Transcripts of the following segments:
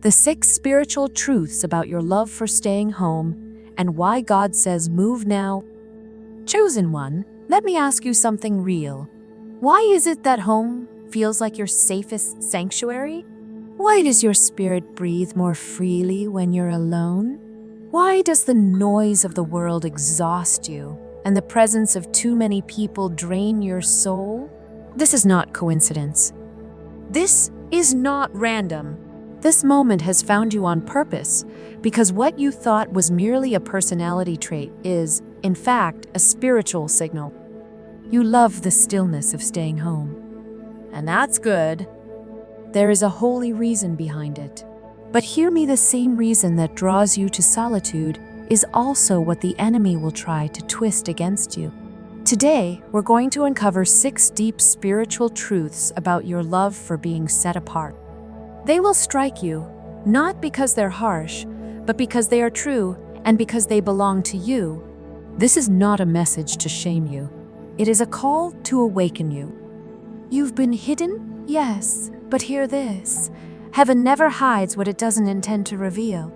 The 6 spiritual truths about your love for staying home and why God says move now. Chosen one, let me ask you something real. Why is it that home feels like your safest sanctuary? Why does your spirit breathe more freely when you're alone? Why does the noise of the world exhaust you and the presence of too many people drain your soul? This is not coincidence. This is not random. This moment has found you on purpose because what you thought was merely a personality trait is, in fact, a spiritual signal. You love the stillness of staying home. And that's good. There is a holy reason behind it. But hear me, the same reason that draws you to solitude is also what the enemy will try to twist against you. Today, we're going to uncover 6 deep spiritual truths about your love for being set apart. They will strike you, not because they're harsh, but because they are true and because they belong to you. This is not a message to shame you. It is a call to awaken you. You've been hidden? Yes, but hear this. Heaven never hides what it doesn't intend to reveal.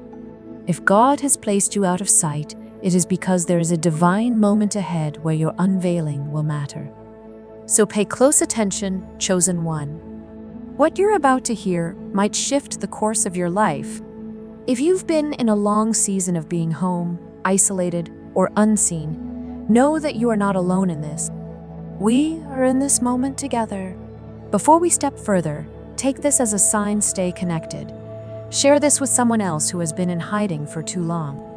If God has placed you out of sight, it is because there is a divine moment ahead where your unveiling will matter. So pay close attention, chosen one. What you're about to hear might shift the course of your life. If you've been in a long season of being home, isolated, or unseen, know that you are not alone in this. We are in this moment together. Before we step further, take this as a sign, stay connected. Share this with someone else who has been in hiding for too long.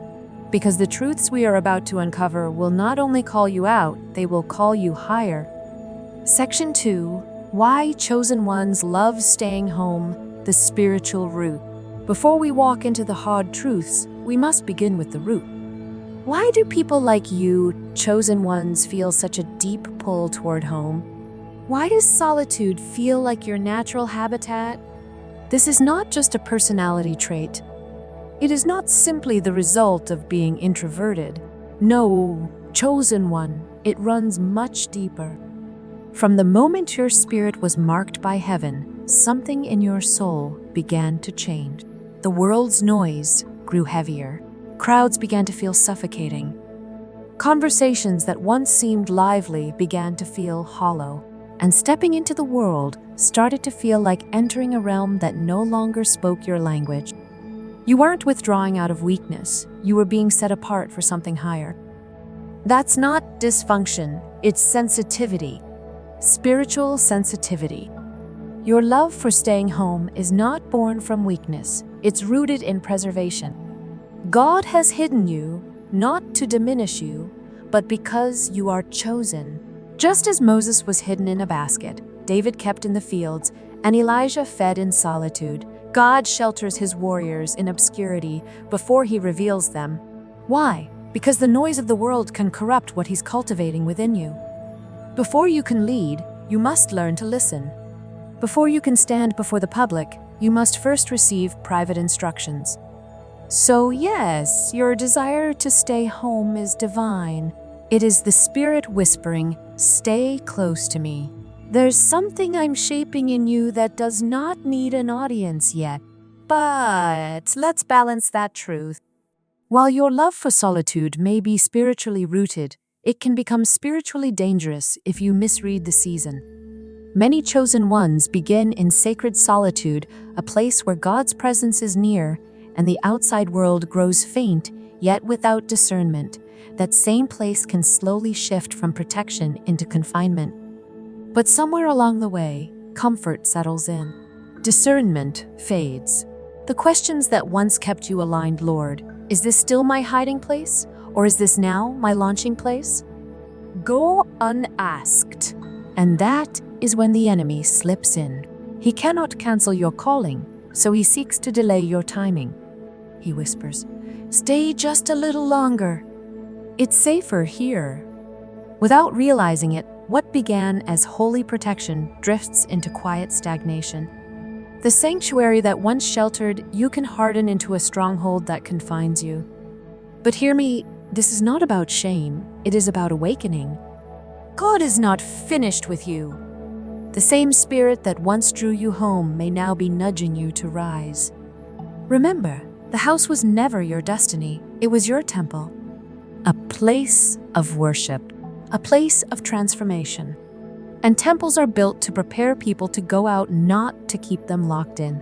Because the truths we are about to uncover will not only call you out, they will call you higher. Section 2. Why chosen ones love staying home, the spiritual root. Before we walk into the hard truths, we must begin with the root. Why do people like you, chosen ones, feel such a deep pull toward home? Why does solitude feel like your natural habitat? This is not just a personality trait. It is not simply the result of being introverted. No, chosen one, it runs much deeper. From the moment your spirit was marked by heaven, something in your soul began to change. The world's noise grew heavier. Crowds began to feel suffocating. Conversations that once seemed lively began to feel hollow. And stepping into the world started to feel like entering a realm that no longer spoke your language. You weren't withdrawing out of weakness. You were being set apart for something higher. That's not dysfunction, it's sensitivity. Spiritual sensitivity. Your love for staying home is not born from weakness. It's rooted in preservation. God has hidden you, not to diminish you, but because you are chosen. Just as Moses was hidden in a basket, David kept in the fields, and Elijah fed in solitude, God shelters his warriors in obscurity before he reveals them. Why? Because the noise of the world can corrupt what he's cultivating within you. Before you can lead, you must learn to listen. Before you can stand before the public, you must first receive private instructions. So yes, your desire to stay home is divine. It is the Spirit whispering, "Stay close to me." There's something I'm shaping in you that does not need an audience yet. But let's balance that truth. While your love for solitude may be spiritually rooted, it can become spiritually dangerous if you misread the season. Many chosen ones begin in sacred solitude, a place where God's presence is near and the outside world grows faint, yet without discernment. That same place can slowly shift from protection into confinement. But somewhere along the way, comfort settles in. Discernment fades. The questions that once kept you aligned, Lord, is this still my hiding place? Or is this now my launching place? Go unasked. And that is when the enemy slips in. He cannot cancel your calling, so he seeks to delay your timing. He whispers, "Stay just a little longer. It's safer here." Without realizing it, what began as holy protection drifts into quiet stagnation. The sanctuary that once sheltered you can harden into a stronghold that confines you. But hear me, this is not about shame, it is about awakening. God is not finished with you. The same spirit that once drew you home may now be nudging you to rise. Remember, the house was never your destiny, it was your temple. A place of worship, a place of transformation. And temples are built to prepare people to go out, not to keep them locked in.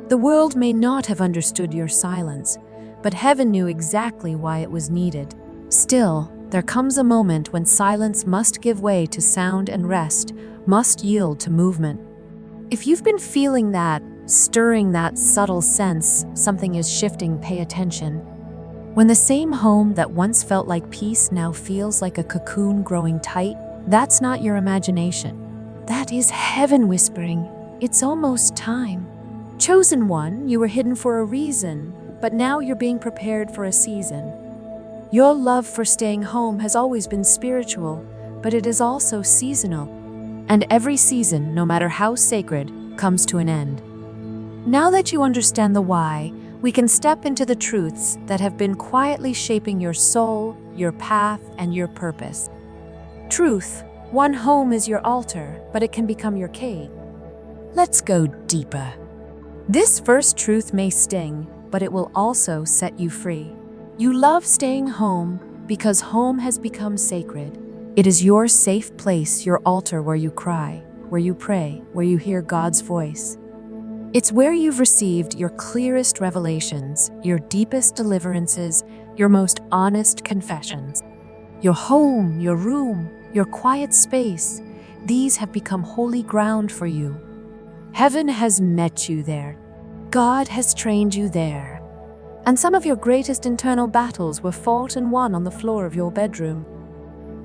The world may not have understood your silence, but heaven knew exactly why it was needed. Still, there comes a moment when silence must give way to sound and rest must yield to movement. If you've been feeling that, stirring that subtle sense something is shifting, pay attention. When the same home that once felt like peace now feels like a cocoon growing tight, that's not your imagination. That is heaven whispering, it's almost time. Chosen one, you were hidden for a reason, but now you're being prepared for a season. Your love for staying home has always been spiritual, but it is also seasonal. And every season, no matter how sacred, comes to an end. Now that you understand the why, we can step into the truths that have been quietly shaping your soul, your path, and your purpose. Truth: one home is your altar, but it can become your cage. Let's go deeper. This first truth may sting, but it will also set you free. You love staying home because home has become sacred. It is your safe place, your altar where you cry, where you pray, where you hear God's voice. It's where you've received your clearest revelations, your deepest deliverances, your most honest confessions. Your home, your room, your quiet space, these have become holy ground for you. Heaven has met you there. God has trained you there. And some of your greatest internal battles were fought and won on the floor of your bedroom.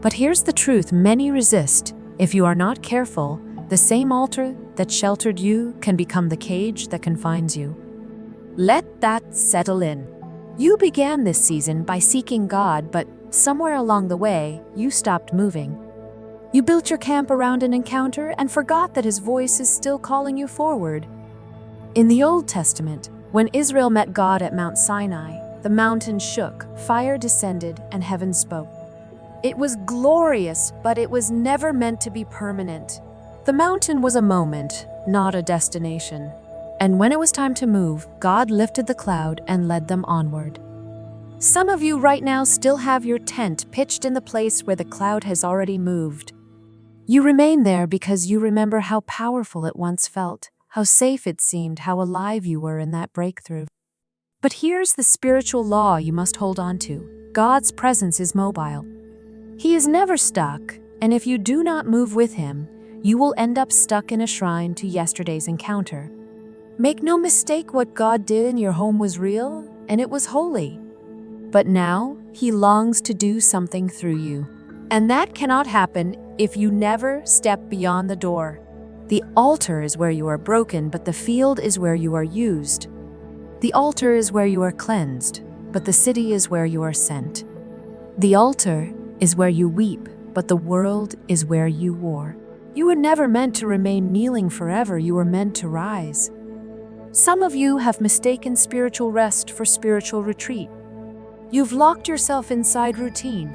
But here's the truth many resist. If you are not careful, the same altar that sheltered you can become the cage that confines you. Let that settle in. You began this season by seeking God, but somewhere along the way, you stopped moving. You built your camp around an encounter and forgot that His voice is still calling you forward. In the Old Testament, when Israel met God at Mount Sinai, the mountain shook, fire descended, and heaven spoke. It was glorious, but it was never meant to be permanent. The mountain was a moment, not a destination. And when it was time to move, God lifted the cloud and led them onward. Some of you right now still have your tent pitched in the place where the cloud has already moved. You remain there because you remember how powerful it once felt, how safe it seemed, how alive you were in that breakthrough. But here's the spiritual law you must hold on to. God's presence is mobile. He is never stuck, and if you do not move with Him, you will end up stuck in a shrine to yesterday's encounter. Make no mistake, what God did in your home was real, and it was holy. But now, He longs to do something through you. And that cannot happen if you never step beyond the door. The altar is where you are broken, but the field is where you are used. The altar is where you are cleansed, but the city is where you are sent. The altar is where you weep, but the world is where you war. You were never meant to remain kneeling forever, you were meant to rise. Some of you have mistaken spiritual rest for spiritual retreat. You've locked yourself inside routine.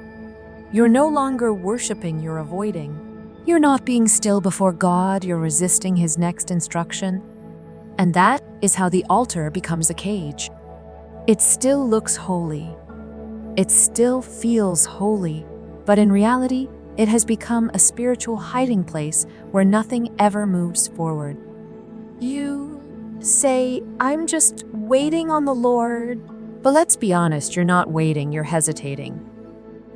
You're no longer worshiping, you're avoiding. You're not being still before God, you're resisting His next instruction. And that is how the altar becomes a cage. It still looks holy. It still feels holy. But in reality, it has become a spiritual hiding place where nothing ever moves forward. You say, I'm just waiting on the Lord. But let's be honest, you're not waiting, you're hesitating.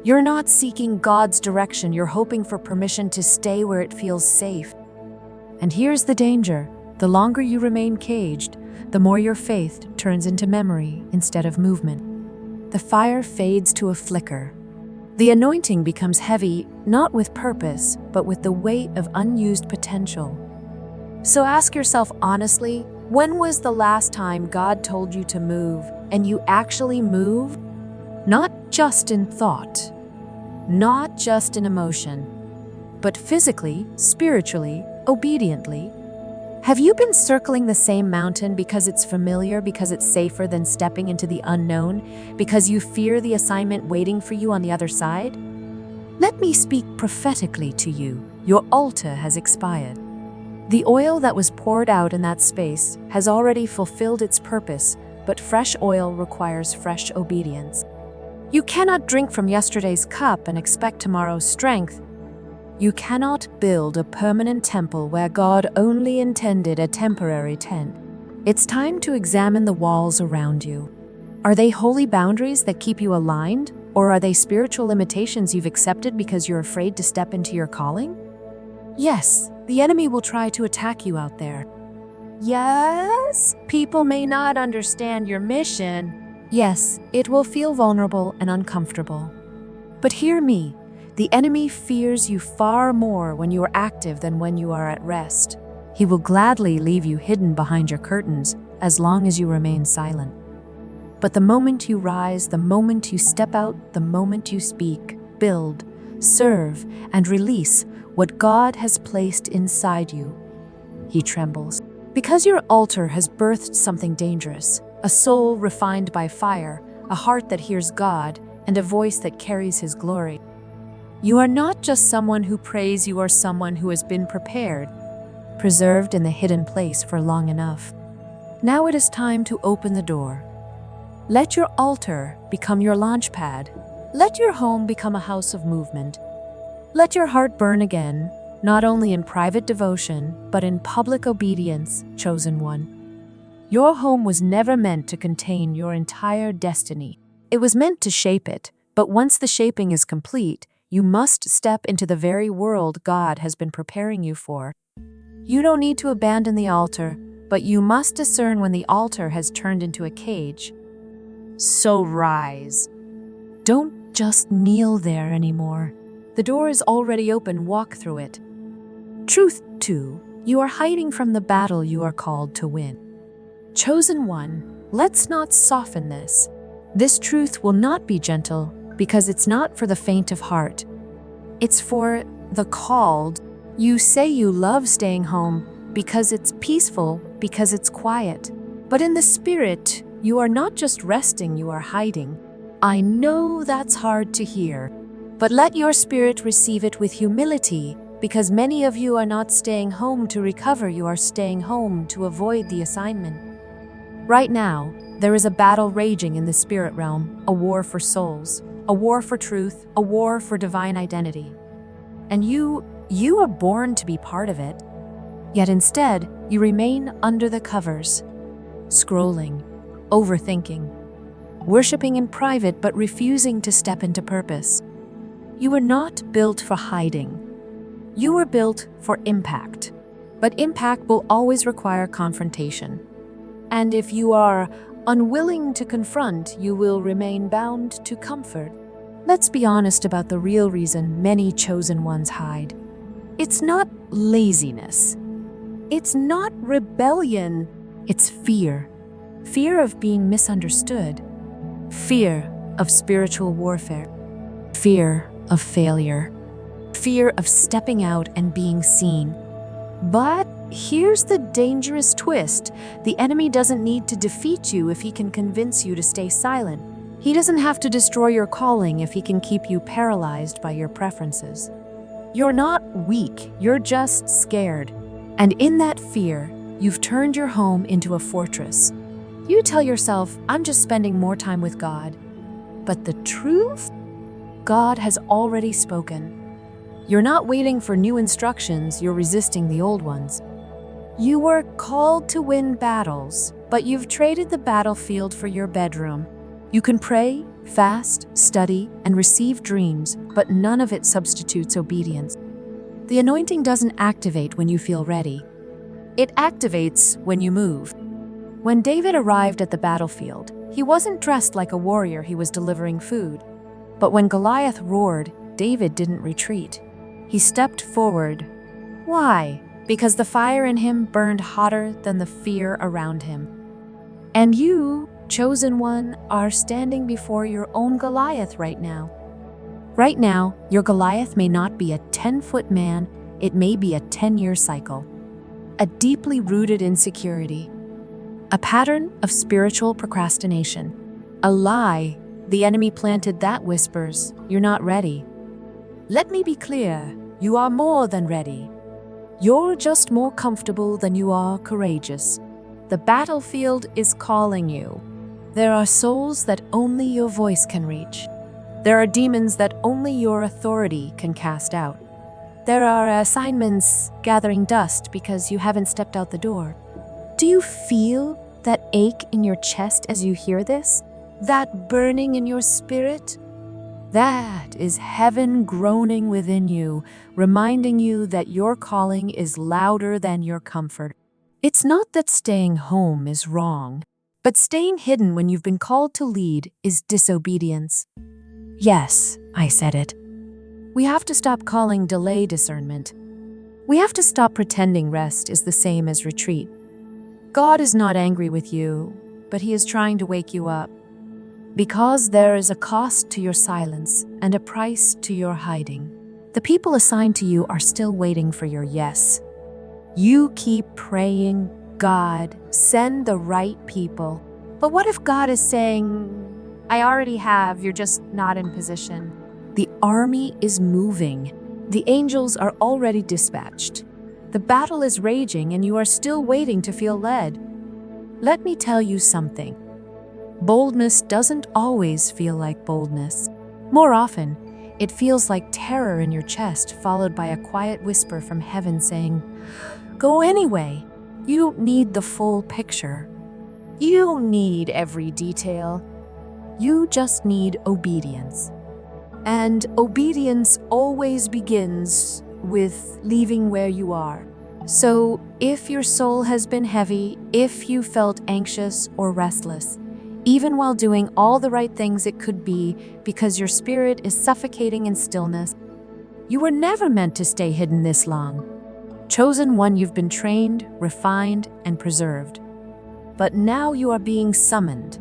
You're not seeking God's direction, you're hoping for permission to stay where it feels safe. And here's the danger. The longer you remain caged, the more your faith turns into memory instead of movement. The fire fades to a flicker. The anointing becomes heavy, not with purpose, but with the weight of unused potential. So ask yourself honestly, when was the last time God told you to move, and you actually moved? Not just in thought, not just in emotion, but physically, spiritually, obediently. Have you been circling the same mountain because it's familiar, because it's safer than stepping into the unknown, because you fear the assignment waiting for you on the other side? Let me speak prophetically to you. Your altar has expired. The oil that was poured out in that space has already fulfilled its purpose, but fresh oil requires fresh obedience. You cannot drink from yesterday's cup and expect tomorrow's strength. You cannot build a permanent temple where God only intended a temporary tent. It's time to examine the walls around you. Are they holy boundaries that keep you aligned, or are they spiritual limitations you've accepted because you're afraid to step into your calling? Yes, the enemy will try to attack you out there. Yes, people may not understand your mission. Yes, it will feel vulnerable and uncomfortable. But hear me, the enemy fears you far more when you are active than when you are at rest. He will gladly leave you hidden behind your curtains as long as you remain silent. But the moment you rise, the moment you step out, the moment you speak, build, serve, and release what God has placed inside you, he trembles. Because your altar has birthed something dangerous, a soul refined by fire, a heart that hears God, and a voice that carries his glory. You are not just someone who prays, you are someone who has been prepared, preserved in the hidden place for long enough. Now it is time to open the door. Let your altar become your launch pad. Let your home become a house of movement. Let your heart burn again, not only in private devotion, but in public obedience, chosen one. Your home was never meant to contain your entire destiny. It was meant to shape it, but once the shaping is complete, you must step into the very world God has been preparing you for. You don't need to abandon the altar, but you must discern when the altar has turned into a cage. So rise. Don't just kneel there anymore. The door is already open, walk through it. Truth 2, you are hiding from the battle you are called to win. Chosen one, let's not soften this. This truth will not be gentle because it's not for the faint of heart. It's for the called. You say you love staying home because it's peaceful, because it's quiet. But in the spirit, you are not just resting, you are hiding. I know that's hard to hear, but let your spirit receive it with humility, because many of you are not staying home to recover, you are staying home to avoid the assignment. Right now, there is a battle raging in the spirit realm, a war for souls, a war for truth, a war for divine identity. And you are born to be part of it. Yet instead, you remain under the covers, scrolling, overthinking, worshiping in private but refusing to step into purpose. You were not built for hiding. You were built for impact. But impact will always require confrontation. And if you are unwilling to confront, you will remain bound to comfort. Let's be honest about the real reason many chosen ones hide. It's not laziness. It's not rebellion. It's fear. Fear of being misunderstood. Fear of spiritual warfare. Fear of failure. Fear of stepping out and being seen. But here's the dangerous twist. The enemy doesn't need to defeat you if he can convince you to stay silent. He doesn't have to destroy your calling if he can keep you paralyzed by your preferences. You're not weak, you're just scared. And in that fear, you've turned your home into a fortress. You tell yourself, I'm just spending more time with God. But the truth? God has already spoken. You're not waiting for new instructions, you're resisting the old ones. You were called to win battles, but you've traded the battlefield for your bedroom. You can pray, fast, study, and receive dreams, but none of it substitutes obedience. The anointing doesn't activate when you feel ready. It activates when you move. When David arrived at the battlefield, he wasn't dressed like a warrior, he was delivering food. But when Goliath roared, David didn't retreat. He stepped forward. Why? Because the fire in him burned hotter than the fear around him. And you, chosen one, are standing before your own Goliath right now. Right now, your Goliath may not be a 10-foot man, it may be a 10-year cycle. A deeply rooted insecurity. A pattern of spiritual procrastination. A lie the enemy planted that whispers, you're not ready. Let me be clear, you are more than ready. You're just more comfortable than you are courageous. The battlefield is calling you. There are souls that only your voice can reach. There are demons that only your authority can cast out. There are assignments gathering dust because you haven't stepped out the door. Do you feel that ache in your chest as you hear this? That burning in your spirit? That is heaven groaning within you, reminding you that your calling is louder than your comfort. It's not that staying home is wrong, but staying hidden when you've been called to lead is disobedience. Yes, I said it. We have to stop calling delay discernment. We have to stop pretending rest is the same as retreat. God is not angry with you, but He is trying to wake you up. Because there is a cost to your silence and a price to your hiding. The people assigned to you are still waiting for your yes. You keep praying, God, send the right people. But what if God is saying, I already have, you're just not in position? The army is moving. The angels are already dispatched. The battle is raging and you are still waiting to feel led. Let me tell you something. Boldness doesn't always feel like boldness. More often, it feels like terror in your chest followed by a quiet whisper from heaven saying, go anyway. You don't need the full picture. You don't need every detail. You just need obedience. And obedience always begins with leaving where you are. So if your soul has been heavy, if you felt anxious or restless, even while doing all the right things it could be because your spirit is suffocating in stillness, you were never meant to stay hidden this long. Chosen one, you've been trained, refined, and preserved. But now you are being summoned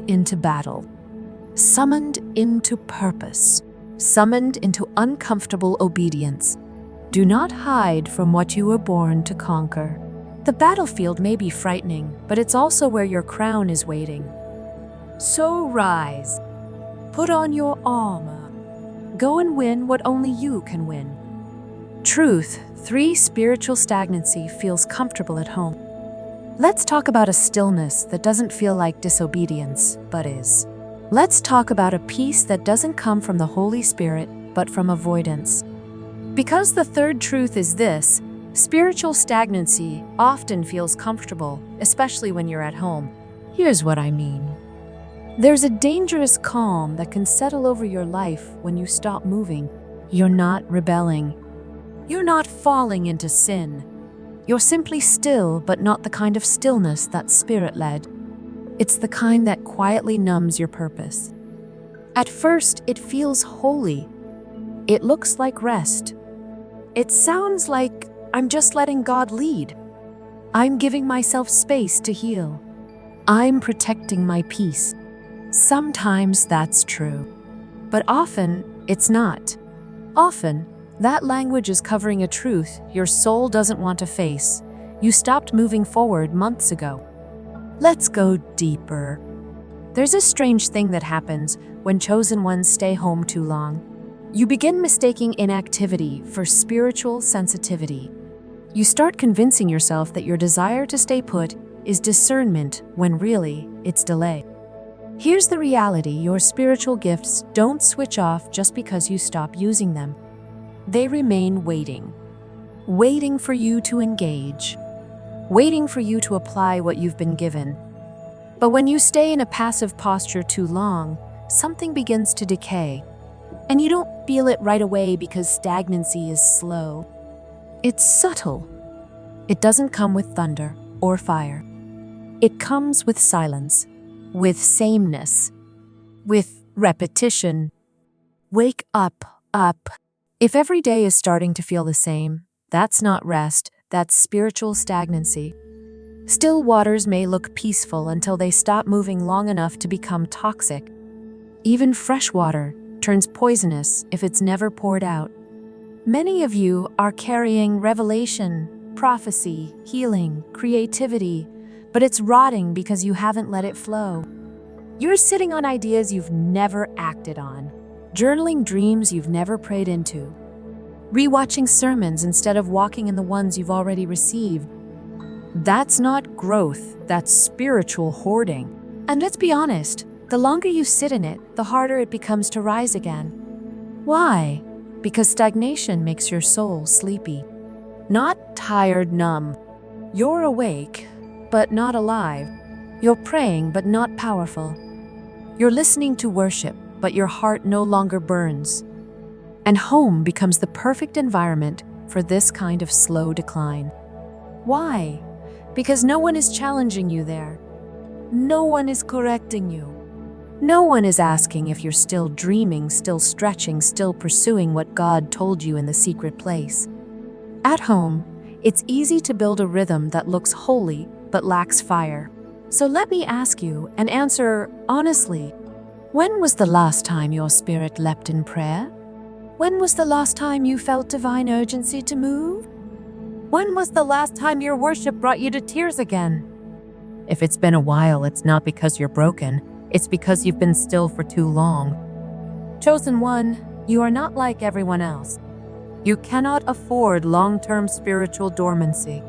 into battle, summoned into purpose, summoned into uncomfortable obedience. Do not hide from what you were born to conquer. The battlefield may be frightening, but it's also where your crown is waiting. So rise, put on your armor, go and win what only you can win. Truth 3. Spiritual stagnancy feels comfortable at home. Let's talk about a stillness that doesn't feel like disobedience, but is. Let's talk about a peace that doesn't come from the Holy Spirit, but from avoidance. Because the third truth is this: spiritual stagnancy often feels comfortable, especially when you're at home. Here's what I mean. There's a dangerous calm that can settle over your life when you stop moving. You're not rebelling. You're not falling into sin. You're simply still, but not the kind of stillness that's spirit-led. It's the kind that quietly numbs your purpose. At first, it feels holy. It looks like rest. It sounds like I'm just letting God lead. I'm giving myself space to heal. I'm protecting my peace. Sometimes that's true, but often it's not. Often, that language is covering a truth your soul doesn't want to face. You stopped moving forward months ago. Let's go deeper. There's a strange thing that happens when chosen ones stay home too long. You begin mistaking inactivity for spiritual sensitivity. You start convincing yourself that your desire to stay put is discernment when really it's delay. Here's the reality: your spiritual gifts don't switch off just because you stop using them. They remain waiting for you to engage, waiting for you to apply what you've been given. But when you stay in a passive posture too long, something begins to decay. And you don't feel it right away because stagnancy is slow. It's subtle. It doesn't come with thunder or fire. It comes with silence, with sameness, with repetition. Wake up. If every day is starting to feel the same, that's not rest, that's spiritual stagnancy. Still waters may look peaceful until they stop moving long enough to become toxic. Even fresh water turns poisonous if it's never poured out. Many of you are carrying revelation, prophecy, healing, creativity, but it's rotting because you haven't let it flow. You're sitting on ideas you've never acted on, journaling dreams you've never prayed into, rewatching sermons instead of walking in the ones you've already received. That's not growth, that's spiritual hoarding. And let's be honest, the longer you sit in it, the harder it becomes to rise again. Why? Because stagnation makes your soul sleepy. Not tired, numb. You're awake, but not alive. You're praying, but not powerful. You're listening to worship, but your heart no longer burns. And home becomes the perfect environment for this kind of slow decline. Why? Because no one is challenging you there. No one is correcting you. No one is asking if you're still dreaming, still stretching, still pursuing what God told you in the secret place. At home, it's easy to build a rhythm that looks holy but lacks fire. So let me ask you and answer honestly. When was the last time your spirit leapt in prayer? When was the last time you felt divine urgency to move? When was the last time your worship brought you to tears again? If it's been a while, it's not because you're broken. It's because you've been still for too long. Chosen one, you are not like everyone else. You cannot afford long-term spiritual dormancy.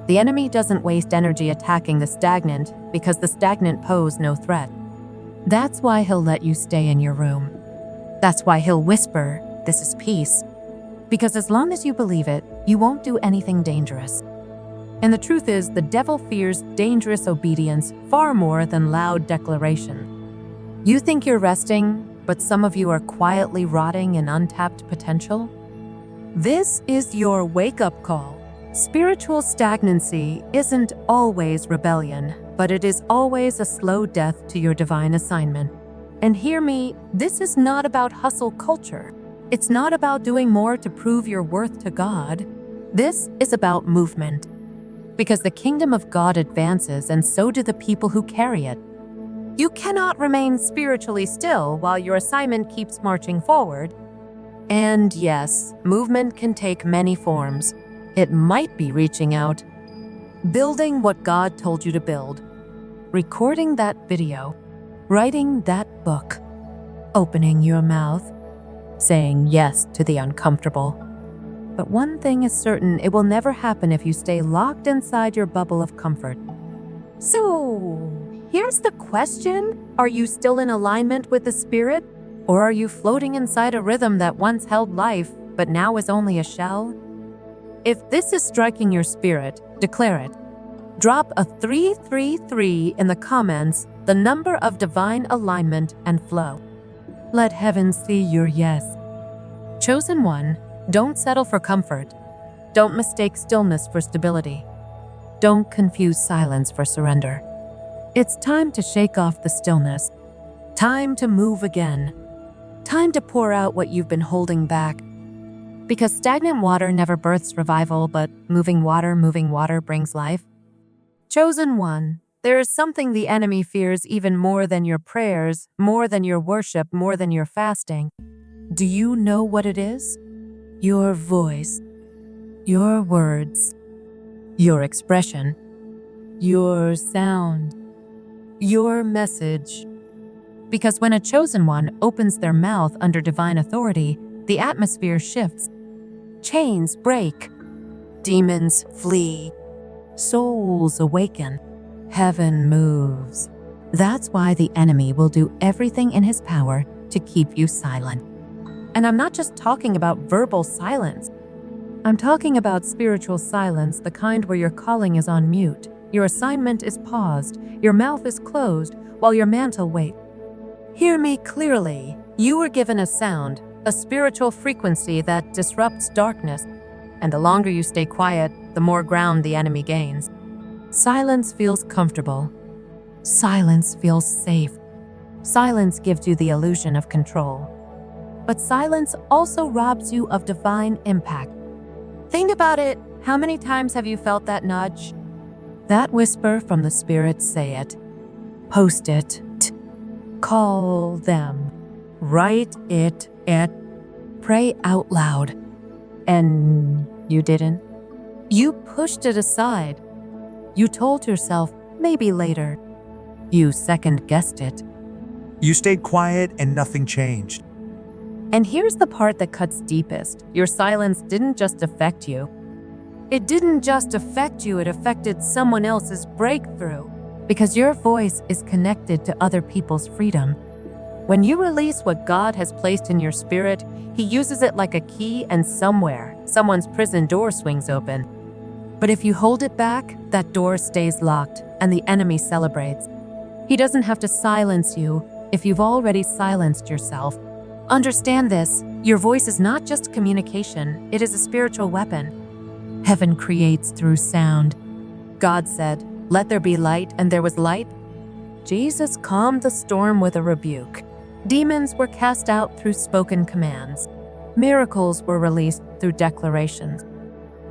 The enemy doesn't waste energy attacking the stagnant because the stagnant pose no threat. That's why he'll let you stay in your room. That's why he'll whisper, "This is peace." Because as long as you believe it, you won't do anything dangerous. And the truth is, the devil fears dangerous obedience far more than loud declaration. You think you're resting, but some of you are quietly rotting in untapped potential. This is your wake-up call. Spiritual stagnancy isn't always rebellion, but it is always a slow death to your divine assignment. And hear me, this is not about hustle culture. It's not about doing more to prove your worth to God. This is about movement. Because the kingdom of God advances, and so do the people who carry it. You cannot remain spiritually still while your assignment keeps marching forward. And yes, movement can take many forms. It might be reaching out, building what God told you to build, recording that video, writing that book, opening your mouth, saying yes to the uncomfortable. But one thing is certain, it will never happen if you stay locked inside your bubble of comfort. So, here's the question. Are you still in alignment with the Spirit? Or are you floating inside a rhythm that once held life, but now is only a shell? If this is striking your spirit, declare it. Drop a 333 in the comments, the number of divine alignment and flow. Let heaven see your yes. Chosen one, don't settle for comfort. Don't mistake stillness for stability. Don't confuse silence for surrender. It's time to shake off the stillness. Time to move again. Time to pour out what you've been holding back. Because stagnant water never births revival, but moving water brings life. Chosen one, there is something the enemy fears even more than your prayers, more than your worship, more than your fasting. Do you know what it is? Your voice, your words, your expression, your sound, your message. Because when a chosen one opens their mouth under divine authority, the atmosphere shifts. Chains break. Demons flee. Souls awaken. Heaven moves. That's why the enemy will do everything in his power to keep you silent. And I'm not just talking about verbal silence. I'm talking about spiritual silence, the kind where your calling is on mute, your assignment is paused, your mouth is closed, while your mantle waits. Hear me clearly. You were given a sound, a spiritual frequency that disrupts darkness. And the longer you stay quiet, the more ground the enemy gains. Silence feels comfortable. Silence feels safe. Silence gives you the illusion of control. But silence also robs you of divine impact. Think about it. How many times have you felt that nudge? That whisper from the Spirit, say it. Post it. Call them. Write it. Pray out loud. And you didn't. You pushed it aside. You told yourself, maybe later. You second-guessed it. You stayed quiet and nothing changed. And here's the part that cuts deepest. Your silence didn't just affect you. It didn't just affect you, it affected someone else's breakthrough. Because your voice is connected to other people's freedom. When you release what God has placed in your spirit, He uses it like a key, and somewhere, someone's prison door swings open. But if you hold it back, that door stays locked, and the enemy celebrates. He doesn't have to silence you if you've already silenced yourself. Understand this, your voice is not just communication, it is a spiritual weapon. Heaven creates through sound. God said, "Let there be light," and there was light. Jesus calmed the storm with a rebuke. Demons were cast out through spoken commands. Miracles were released through declarations.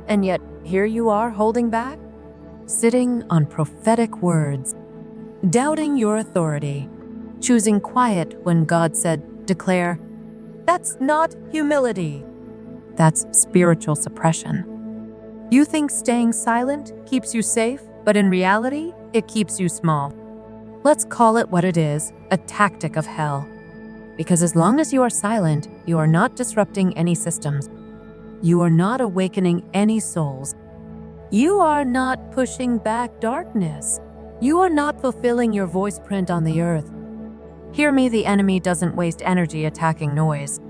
And yet, here you are holding back, sitting on prophetic words, doubting your authority, choosing quiet when God said, "Declare." That's not humility. That's spiritual suppression. You think staying silent keeps you safe, but in reality, it keeps you small. Let's call it what it is, a tactic of hell. Because as long as you are silent, you are not disrupting any systems. You are not awakening any souls. You are not pushing back darkness. You are not fulfilling your voice print on the earth. Hear me, the enemy doesn't waste energy attacking noise.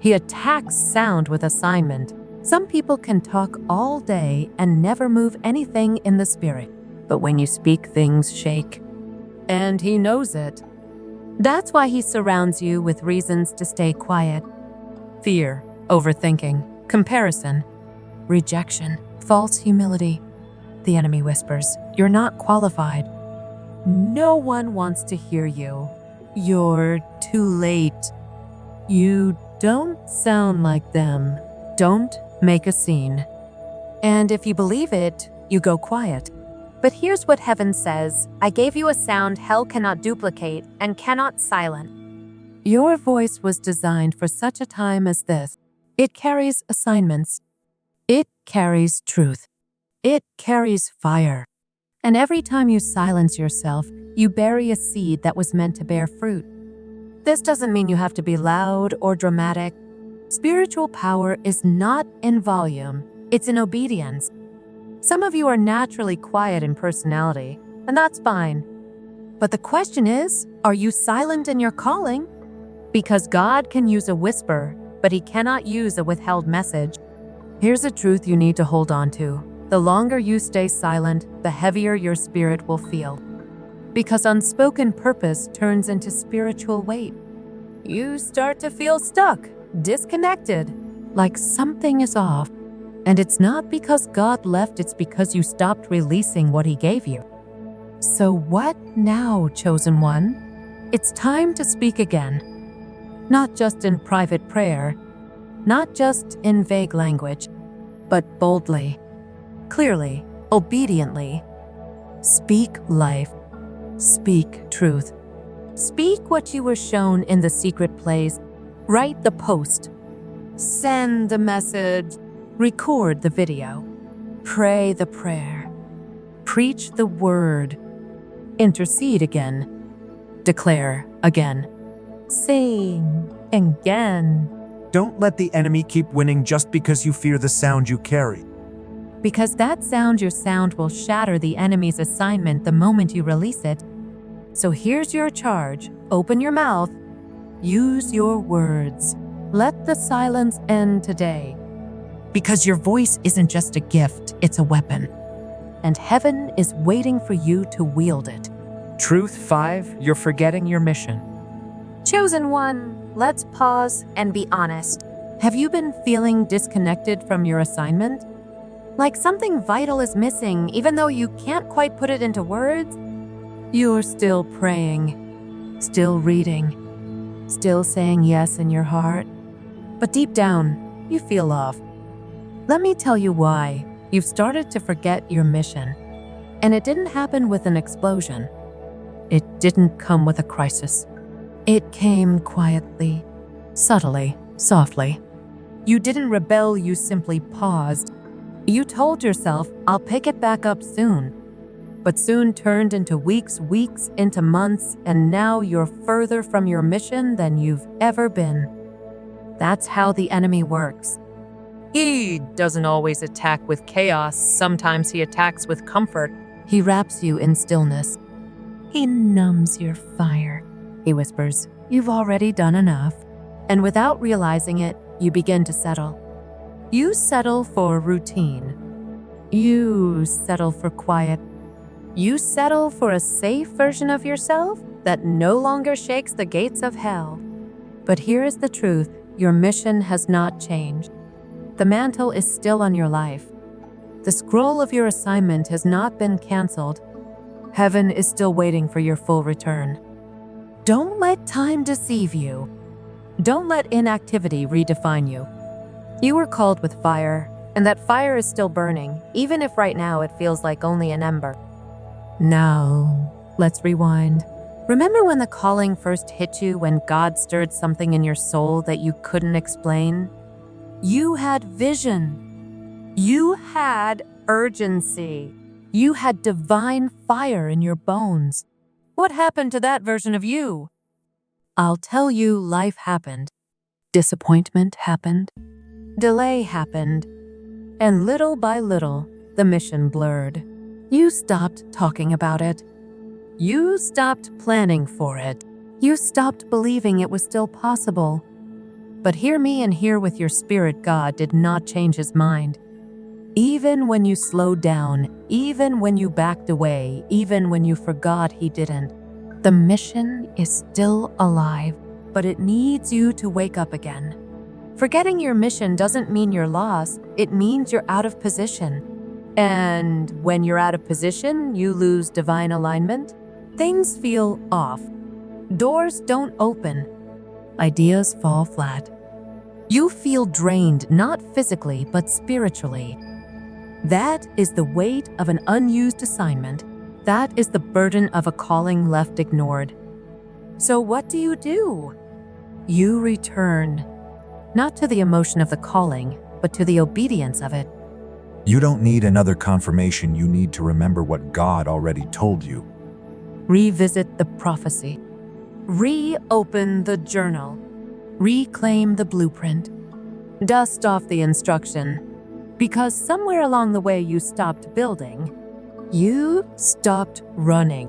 He attacks sound with assignment. Some people can talk all day and never move anything in the spirit. But when you speak, things shake. And he knows it. That's why he surrounds you with reasons to stay quiet. Fear, overthinking, comparison, rejection, false humility. The enemy whispers, "You're not qualified." No one wants to hear you. You're too late. You don't sound like them. Don't make a scene. And if you believe it, you go quiet. But here's what heaven says: "I gave you a sound hell cannot duplicate and cannot silence." Your voice was designed for such a time as this. It carries assignments. It carries truth. It carries fire. And every time you silence yourself, you bury a seed that was meant to bear fruit. This doesn't mean you have to be loud or dramatic. Spiritual power is not in volume, it's in obedience. Some of you are naturally quiet in personality, and that's fine. But the question is, are you silent in your calling? Because God can use a whisper, but He cannot use a withheld message. Here's a truth you need to hold on to. The longer you stay silent, the heavier your spirit will feel. Because unspoken purpose turns into spiritual weight. You start to feel stuck, disconnected, like something is off. And it's not because God left, it's because you stopped releasing what He gave you. So what now, chosen one? It's time to speak again. Not just in private prayer, not just in vague language, but boldly, clearly, obediently. Speak life. Speak truth. Speak what you were shown in the secret place. Write the post. Send the message. Record the video. Pray the prayer. Preach the word. Intercede again. Declare again. Sing again. Don't let the enemy keep winning just because you fear the sound you carry. Because that sound, your sound, will shatter the enemy's assignment the moment you release it. So here's your charge. Open your mouth. Use your words. Let the silence end today. Because your voice isn't just a gift, it's a weapon. And heaven is waiting for you to wield it. Truth 5, you're forgetting your mission. Chosen one, let's pause and be honest. Have you been feeling disconnected from your assignment? Like something vital is missing, even though you can't quite put it into words? You're still praying, still reading, still saying yes in your heart. But deep down, you feel off. Let me tell you why. You've started to forget your mission. And it didn't happen with an explosion. It didn't come with a crisis. It came quietly, subtly, softly. You didn't rebel, you simply paused. You told yourself, "I'll pick it back up soon." But soon turned into weeks, weeks into months, and now you're further from your mission than you've ever been. That's how the enemy works. He doesn't always attack with chaos. Sometimes he attacks with comfort. He wraps you in stillness. He numbs your fire. He whispers, "You've already done enough." And without realizing it, you begin to settle. You settle for routine. You settle for quiet. You settle for a safe version of yourself that no longer shakes the gates of hell. But here is the truth: your mission has not changed. The mantle is still on your life. The scroll of your assignment has not been canceled. Heaven is still waiting for your full return. Don't let time deceive you. Don't let inactivity redefine you. You were called with fire, and that fire is still burning, even if right now it feels like only an ember. Now, let's rewind. Remember when the calling first hit you, when God stirred something in your soul that you couldn't explain? You had vision. You had urgency. You had divine fire in your bones. What happened to that version of you? I'll tell you, life happened. Disappointment happened. Delay happened. And little by little, the mission blurred. You stopped talking about it. You stopped planning for it. You stopped believing it was still possible. But hear me and hear with your spirit, God did not change his mind. Even when you slowed down, even when you backed away, even when you forgot, he didn't. The mission is still alive, but it needs you to wake up again. Forgetting your mission doesn't mean you're lost, it means you're out of position. And when you're out of position, you lose divine alignment. Things feel off. Doors don't open. Ideas fall flat. You feel drained, not physically, but spiritually. That is the weight of an unused assignment. That is the burden of a calling left ignored. So what do? You return, not to the emotion of the calling, but to the obedience of it. You don't need another confirmation, you need to remember what God already told you. Revisit the prophecy. Reopen the journal. Reclaim the blueprint. Dust off the instruction. Because somewhere along the way you stopped building. You stopped running.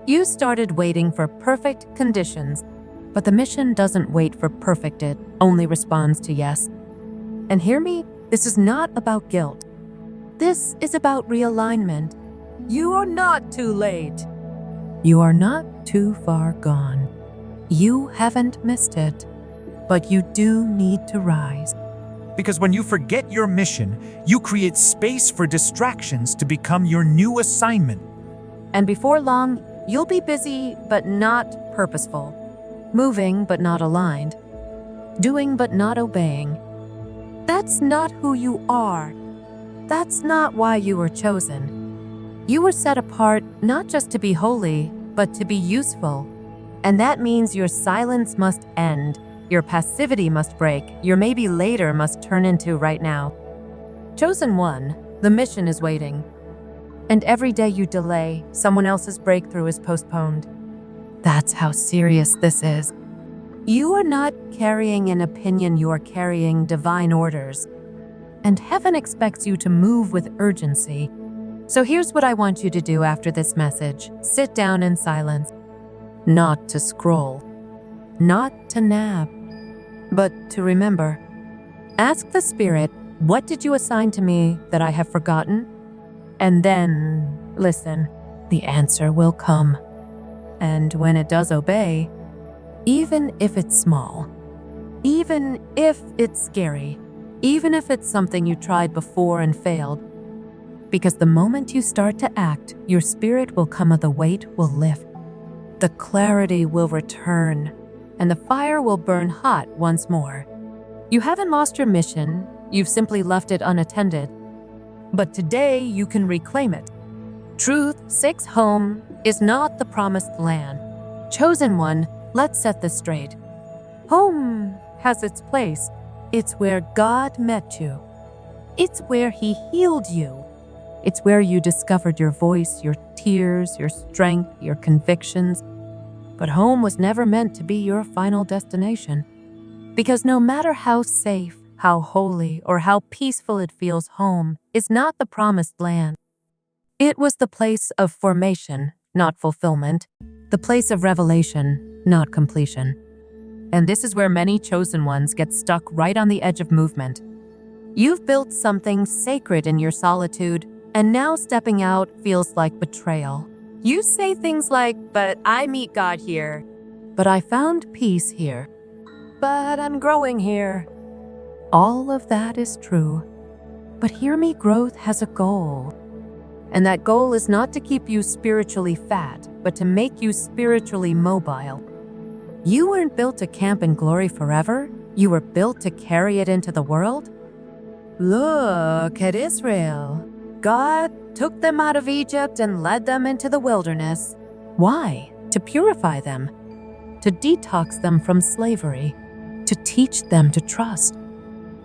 You started waiting for perfect conditions. But the mission doesn't wait for perfect, it only responds to yes. And hear me, this is not about guilt. This is about realignment. You are not too late. You are not too far gone. You haven't missed it, but you do need to rise. Because when you forget your mission, you create space for distractions to become your new assignment. And before long, you'll be busy but not purposeful. Moving but not aligned. Doing but not obeying. That's not who you are. That's not why you were chosen. You were set apart not just to be holy, but to be useful. And that means your silence must end. Your passivity must break. Your maybe later must turn into right now. Chosen one, the mission is waiting. And every day you delay, someone else's breakthrough is postponed. That's how serious this is. You are not carrying an opinion, you are carrying divine orders. And heaven expects you to move with urgency. So here's what I want you to do after this message. Sit down in silence. Not to scroll. Not to nap. But to remember. Ask the Spirit, what did you assign to me that I have forgotten? And then, listen, the answer will come. And when it does obey, even if it's small, even if it's scary, even if it's something you tried before and failed, because the moment you start to act, your spirit will come, the weight will lift, the clarity will return, and the fire will burn hot once more. You haven't lost your mission, you've simply left it unattended. But today you can reclaim it. Truth 6 home is not the promised land. Chosen one, let's set this straight. Home has its place. It's where God met you. It's where He healed you. It's where you discovered your voice, your tears, your strength, your convictions. But home was never meant to be your final destination. Because no matter how safe, how holy, or how peaceful it feels, home is not the promised land. It was the place of formation, not fulfillment. The place of revelation, not completion. And this is where many chosen ones get stuck right on the edge of movement. You've built something sacred in your solitude, and now stepping out feels like betrayal. You say things like, "But I meet God here. But I found peace here. But I'm growing here." All of that is true. But hear me, growth has a goal. And that goal is not to keep you spiritually fat, but to make you spiritually mobile. You weren't built to camp in glory forever. You were built to carry it into the world. Look at Israel. God took them out of Egypt and led them into the wilderness. Why? To purify them, to detox them from slavery, to teach them to trust,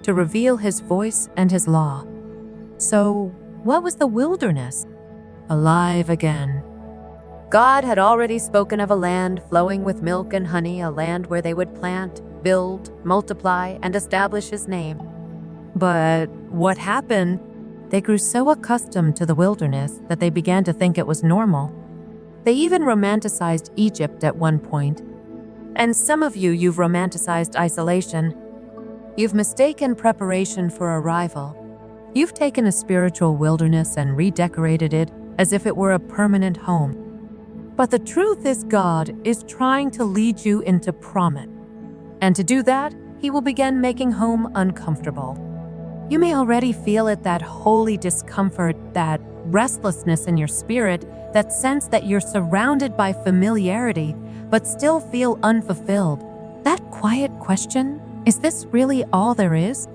to reveal His voice and His law. So, what was the wilderness? Alive again. God had already spoken of a land flowing with milk and honey, a land where they would plant, build, multiply, and establish His name. But what happened? They grew so accustomed to the wilderness that they began to think it was normal. They even romanticized Egypt at one point. And some of you've romanticized isolation. You've mistaken preparation for arrival. You've taken a spiritual wilderness and redecorated it as if it were a permanent home. But the truth is, God is trying to lead you into promise. And to do that, He will begin making home uncomfortable. You may already feel it, that holy discomfort, that restlessness in your spirit, that sense that you're surrounded by familiarity, but still feel unfulfilled. That quiet question, is this really all there is?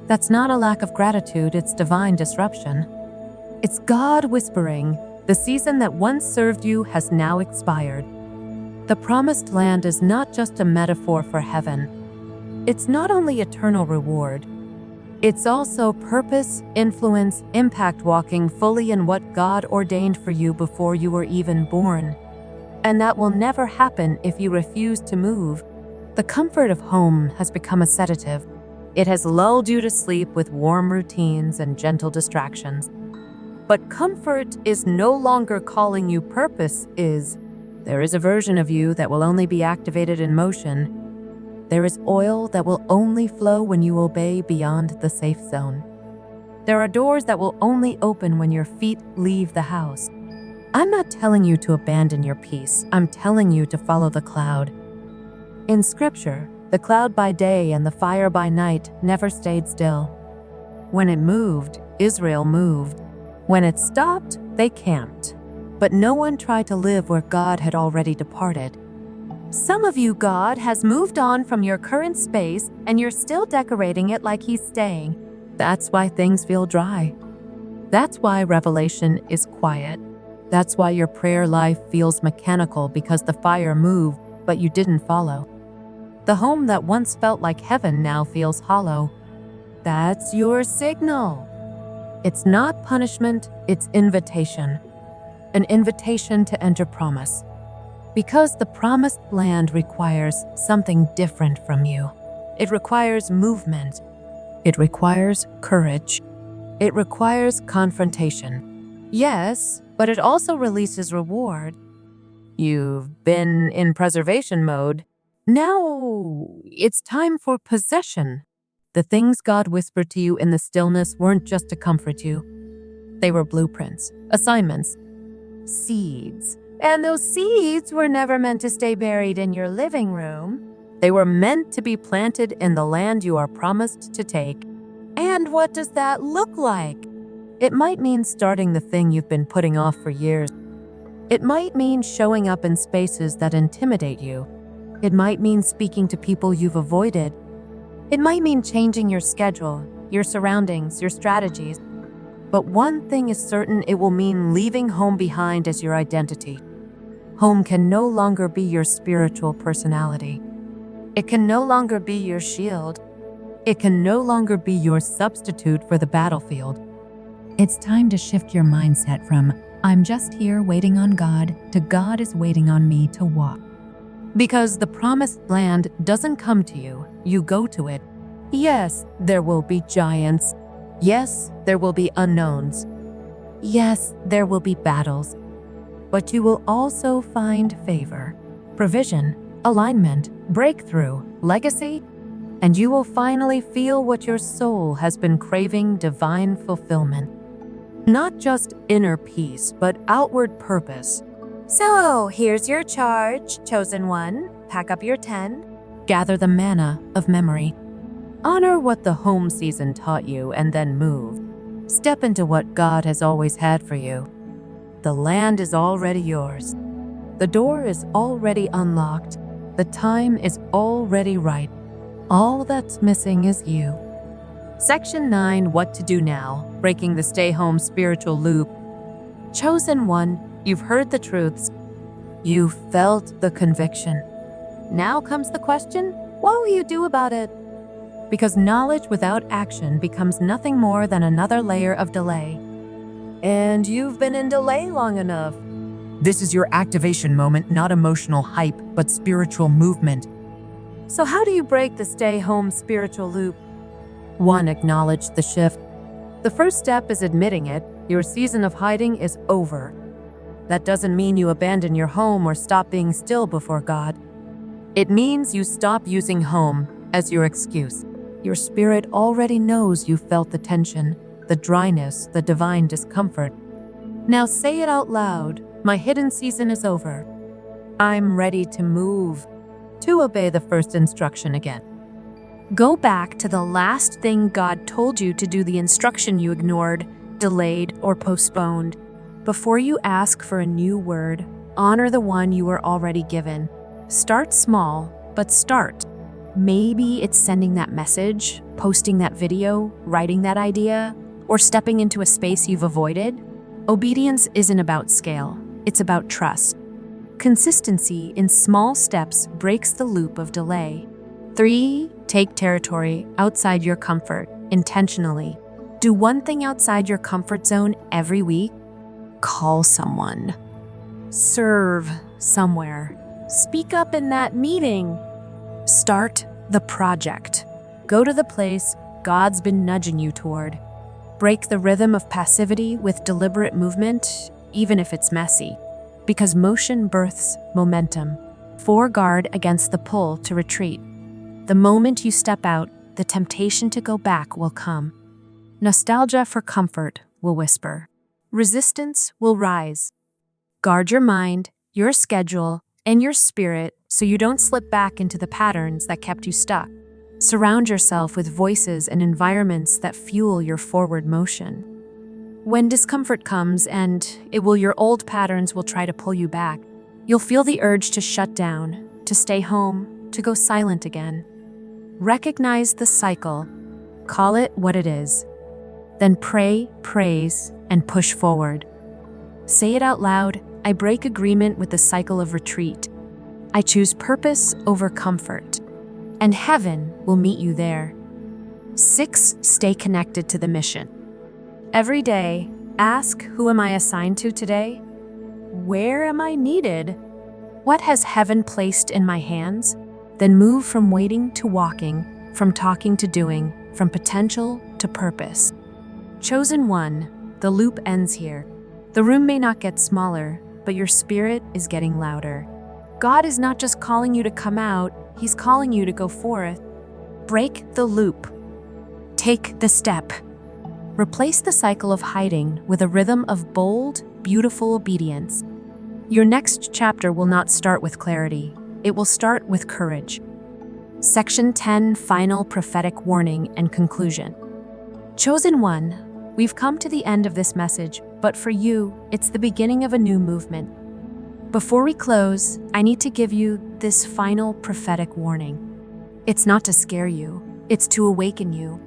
That's not a lack of gratitude, it's divine disruption. It's God whispering, the season that once served you has now expired. The promised land is not just a metaphor for heaven. It's not only eternal reward. It's also purpose, influence, impact, walking fully in what God ordained for you before you were even born. And that will never happen if you refuse to move. The comfort of home has become a sedative. It has lulled you to sleep with warm routines and gentle distractions. But comfort is no longer calling you. Purpose is. There is a version of you that will only be activated in motion. There is oil that will only flow when you obey beyond the safe zone. There are doors that will only open when your feet leave the house. I'm not telling you to abandon your peace. I'm telling you to follow the cloud. In Scripture, the cloud by day and the fire by night never stayed still. When it moved, Israel moved. When it stopped, they camped. But no one tried to live where God had already departed. Some of you, God has moved on from your current space and you're still decorating it like He's staying. That's why things feel dry. That's why revelation is quiet. That's why your prayer life feels mechanical, because the fire moved, but you didn't follow. The home that once felt like heaven now feels hollow. That's your signal. It's not punishment, it's invitation. An invitation to enter promise. Because the promised land requires something different from you. It requires movement. It requires courage. It requires confrontation. Yes, but it also releases reward. You've been in preservation mode. Now it's time for possession. The things God whispered to you in the stillness weren't just to comfort you. They were blueprints, assignments, seeds. And those seeds were never meant to stay buried in your living room. They were meant to be planted in the land you are promised to take. And what does that look like? It might mean starting the thing you've been putting off for years. It might mean showing up in spaces that intimidate you. It might mean speaking to people you've avoided. It might mean changing your schedule, your surroundings, your strategies. But one thing is certain, it will mean leaving home behind as your identity. Home can no longer be your spiritual personality. It can no longer be your shield. It can no longer be your substitute for the battlefield. It's time to shift your mindset from, I'm just here waiting on God, to God is waiting on me to walk. Because the promised land doesn't come to you, you go to it. Yes, there will be giants. Yes, there will be unknowns. Yes, there will be battles. but you will also find favor, provision, alignment, breakthrough, legacy, and you will finally feel what your soul has been craving: divine fulfillment. Not just inner peace, but outward purpose. So, here's your charge, chosen one. Pack up your tent. Gather the manna of memory. Honor what the home season taught you and then move. Step into what God has always had for you. The land is already yours. The door is already unlocked. The time is already right. All that's missing is you. Section 9, What to Do Now, Breaking the Stay Home Spiritual Loop. Chosen one, you've heard the truths. You felt the conviction. Now comes the question, what will you do about it? Because knowledge without action becomes nothing more than another layer of delay. And you've been in delay long enough. This is your activation moment, not emotional hype, but spiritual movement. So how do you break the stay home spiritual loop? 1. Acknowledge the shift. The first step is admitting it. Your season of hiding is over. That doesn't mean you abandon your home or stop being still before God. It means you stop using home as your excuse. Your spirit already knows you felt the tension, the dryness, the divine discomfort. Now say it out loud. My hidden season is over. I'm ready to move. 2. Obey the first instruction again. Go back to the last thing God told you to do, the instruction you ignored, delayed, or postponed. Before you ask for a new word, honor the one you were already given. Start small, but start. Maybe it's sending that message, posting that video, writing that idea, or stepping into a space you've avoided. Obedience isn't about scale, it's about trust. Consistency in small steps breaks the loop of delay. 3. Take territory outside your comfort, intentionally. Do one thing outside your comfort zone every week. Call someone. Serve somewhere. Speak up in that meeting. Start the project. Go to the place God's been nudging you toward. Break the rhythm of passivity with deliberate movement, even if it's messy, because motion births momentum. 4. Guard against the pull to retreat. The moment you step out, the temptation to go back will come. Nostalgia for comfort will whisper. Resistance will rise. Guard your mind, your schedule, and your spirit so you don't slip back into the patterns that kept you stuck. Surround yourself with voices and environments that fuel your forward motion. When discomfort comes, and your old patterns will try to pull you back, you'll feel the urge to shut down, to stay home, to go silent again. Recognize the cycle. Call it what it is. Then pray, praise, and push forward. Say it out loud. I break agreement with the cycle of retreat. I choose purpose over comfort. And heaven will meet you there. 6. Stay connected to the mission. Every day, ask, who am I assigned to today? Where am I needed? What has heaven placed in my hands? Then move from waiting to walking, from talking to doing, from potential to purpose. Chosen one, the loop ends here. The room may not get smaller, but your spirit is getting louder. God is not just calling you to come out, He's calling you to go forth. Break the loop. Take the step. Replace the cycle of hiding with a rhythm of bold, beautiful obedience. Your next chapter will not start with clarity. It will start with courage. Section 10, Final Prophetic Warning and Conclusion. Chosen one, we've come to the end of this message, but for you, it's the beginning of a new movement. Before we close, I need to give you this final prophetic warning. It's not to scare you, it's to awaken you.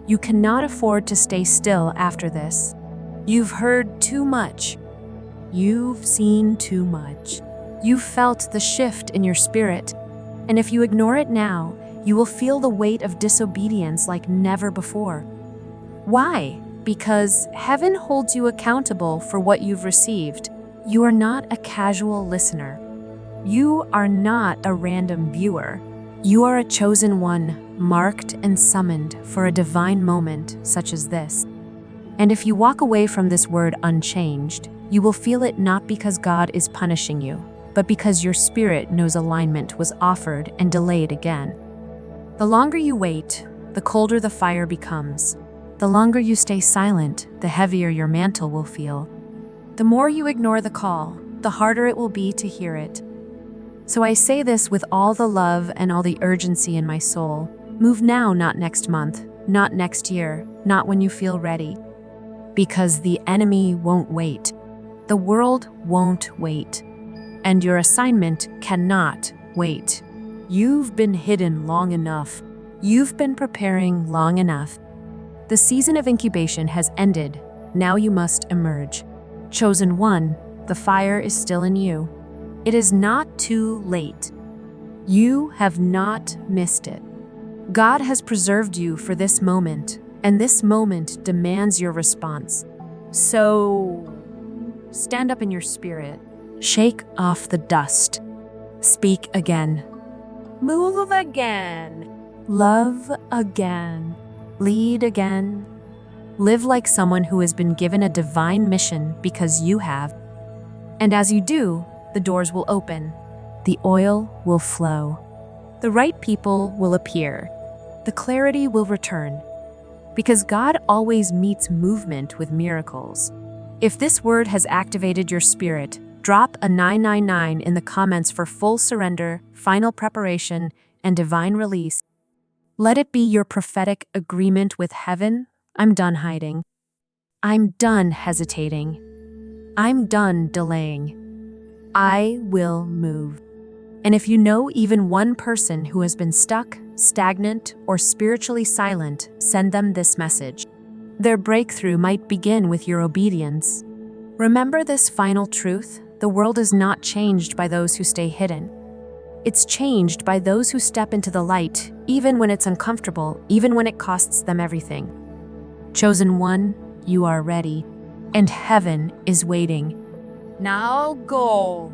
You cannot afford to stay still after this. You've heard too much. You've seen too much. You've felt the shift in your spirit, and if you ignore it now, you will feel the weight of disobedience like never before. Why? Because heaven holds you accountable for what you've received. You are not a casual listener. You are not a random viewer. You are a chosen one, marked and summoned for a divine moment such as this. And if you walk away from this word unchanged, You will feel it not because God is punishing you, but because your spirit knows alignment was offered and delayed again. The longer you wait, the colder the fire becomes. The longer you stay silent, the heavier your mantle will feel. The more you ignore the call, the harder it will be to hear it. So I say this with all the love and all the urgency in my soul. Move now, not next month, not next year, not when you feel ready. Because the enemy won't wait. The world won't wait. And your assignment cannot wait. You've been hidden long enough. You've been preparing long enough. The season of incubation has ended. Now you must emerge. Chosen one, the fire is still in you. It is not too late. You have not missed it. God has preserved you for this moment, and this moment demands your response. So, stand up in your spirit. Shake off the dust. Speak again. Move again. Love again. Lead again. Live like someone who has been given a divine mission because you have. And as you do, the doors will open. The oil will flow. The right people will appear. The clarity will return. Because God always meets movement with miracles. If this word has activated your spirit, drop a 999 in the comments for full surrender, final preparation, and divine release. Let it be your prophetic agreement with heaven. I'm done hiding. I'm done hesitating. I'm done delaying. I will move. And if you know even one person who has been stuck, stagnant, or spiritually silent, send them this message. Their breakthrough might begin with your obedience. Remember this final truth: the world is not changed by those who stay hidden. It's changed by those who step into the light, even when it's uncomfortable, even when it costs them everything. Chosen one, you are ready, and heaven is waiting. Now go.